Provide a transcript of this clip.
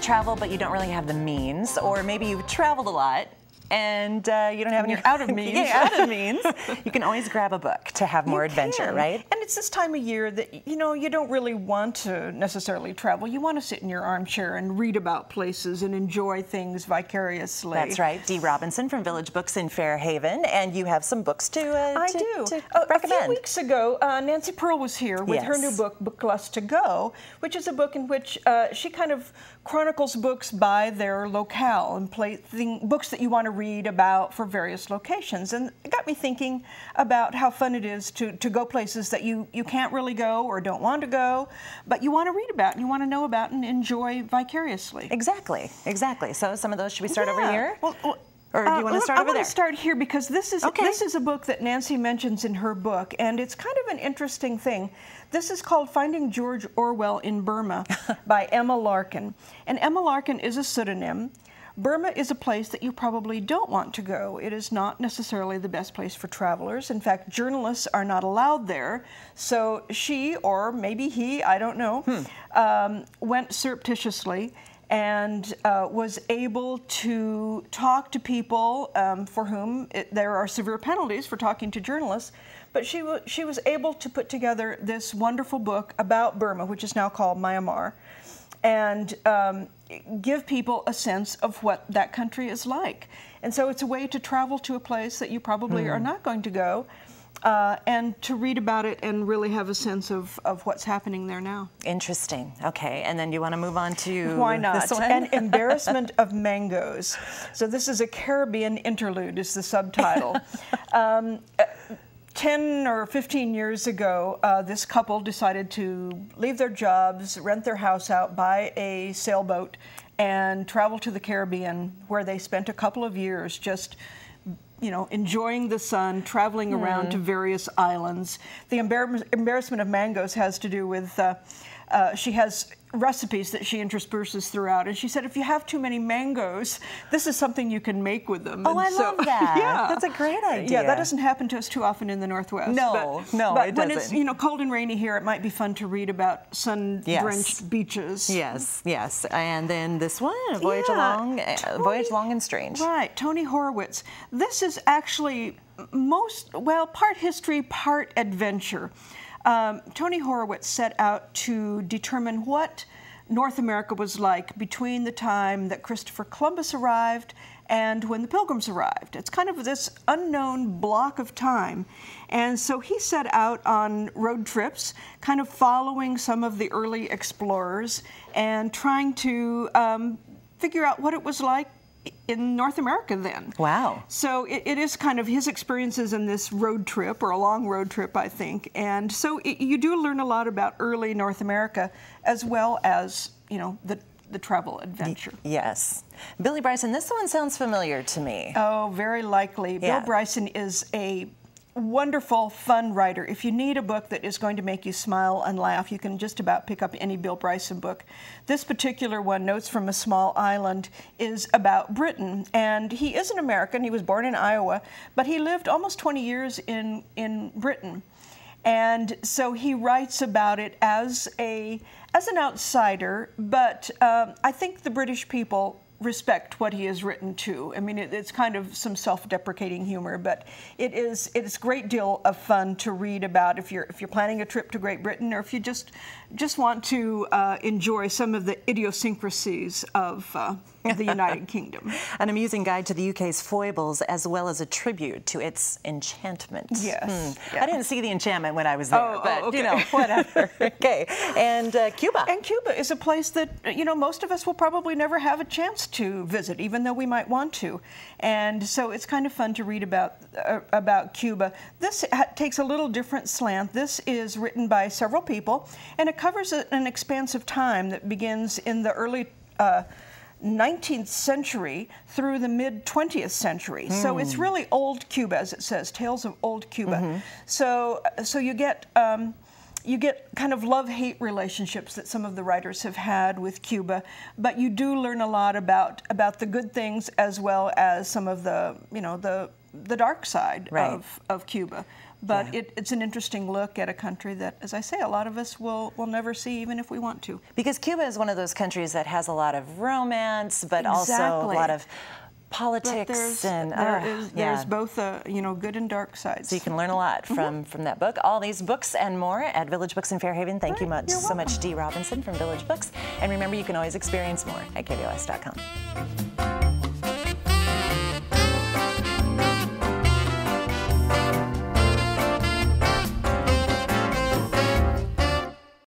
travel, but you don't really have the means, or maybe you've traveled a lot and you don't have any out of means. Yeah, out of means. You can always grab a book to have more adventure, right? And it's this time of year that, you know, you don't really want to necessarily travel. You want to sit in your armchair and read about places and enjoy things vicariously. That's right. Dee Robinson from Village Books in Fairhaven, and you have some books to recommend. A few weeks ago, Nancy Pearl was here with her new book, Book Lust to Go, which is a book in which she kind of chronicles books by their locale and books that you want to read about for various locations. And it got me thinking about how fun it is to go places that you can't really go or don't want to go, but you want to read about and you want to know about and enjoy vicariously. Exactly, exactly. So some of those, should we start over here? Well, or do you want to start over there? I want to start here because this is a book that Nancy mentions in her book, and it's kind of an interesting thing. This is called Finding George Orwell in Burma by Emma Larkin. And Emma Larkin is a pseudonym. Burma is a place that you probably don't want to go. It is not necessarily the best place for travelers. In fact, journalists are not allowed there. So she, or maybe he, I don't know, went surreptitiously and was able to talk to people for whom there are severe penalties for talking to journalists. But she was able to put together this wonderful book about Burma, which is now called Myanmar, and give people a sense of what that country is like. And so it's a way to travel to a place that you probably are not going to go, and to read about it and really have a sense of what's happening there now. Interesting. Okay, and then you want to move on to Why not? This one? An Embarrassment of Mangoes. So this is a Caribbean interlude is the subtitle. 10 or 15 years ago, this couple decided to leave their jobs, rent their house out, buy a sailboat, and travel to the Caribbean, where they spent a couple of years just, you know, enjoying the sun, traveling around to various islands. The embarrassment of mangoes has to do with, she has recipes that she intersperses throughout, and she said if you have too many mangoes, this is something you can make with them. Oh, and I love that. Yeah, that's a great idea. Yeah, that doesn't happen to us too often in the Northwest. No, but it when doesn't. it's, you know, cold and rainy here, it might be fun to read about sun-drenched beaches. Yes, yes. And then this one, Voyage Long and Strange. Right, Tony Horowitz. This is actually part history, part adventure. Tony Horowitz set out to determine what North America was like between the time that Christopher Columbus arrived and when the Pilgrims arrived. It's kind of this unknown block of time. And so he set out on road trips, kind of following some of the early explorers and trying to figure out what it was like in North America then. Wow. So it is kind of his experiences in this road trip, or a long road trip, I think. And so you do learn a lot about early North America, as well as, you know, the travel adventure. Yes. Billy Bryson, this one sounds familiar to me. Oh, very likely. Yeah. Bill Bryson is a wonderful, fun writer. If you need a book that is going to make you smile and laugh, you can just about pick up any Bill Bryson book. This particular one, Notes from a Small Island, is about Britain. And he is an American. He was born in Iowa, but he lived almost 20 years in Britain. And so he writes about it as an outsider, but I think the British people respect what he has written too. I mean, it's kind of some self-deprecating humor, but it's a great deal of fun to read about if you're planning a trip to Great Britain, or if you just want to enjoy some of the idiosyncrasies of the United Kingdom. An amusing guide to the UK's foibles, as well as a tribute to its enchantment. Yes. Yeah. I didn't see the enchantment when I was there, but okay. You know, whatever. Okay. And Cuba. And Cuba is a place that, you know, most of us will probably never have a chance to visit, even though we might want to. And so it's kind of fun to read about Cuba. This takes a little different slant. This is written by several people, and it covers an expansive time that begins in the early 19th century through the mid-20th century. So it's really old Cuba, as it says, Tales of Old Cuba. So you get kind of love-hate relationships that some of the writers have had with Cuba, but you do learn a lot about the good things, as well as some of the, you know, the the dark side right. of Cuba. But it's an interesting look at a country that, as I say, a lot of us will never see, even if we want to. Because Cuba is one of those countries that has a lot of romance, but also a lot of politics, there's both a good and dark sides. So you can learn a lot from that book. All these books and more at Village Books in Fairhaven. Thank you so much, Dee Robinson from Village Books. And remember, you can always experience more at KVOS.com.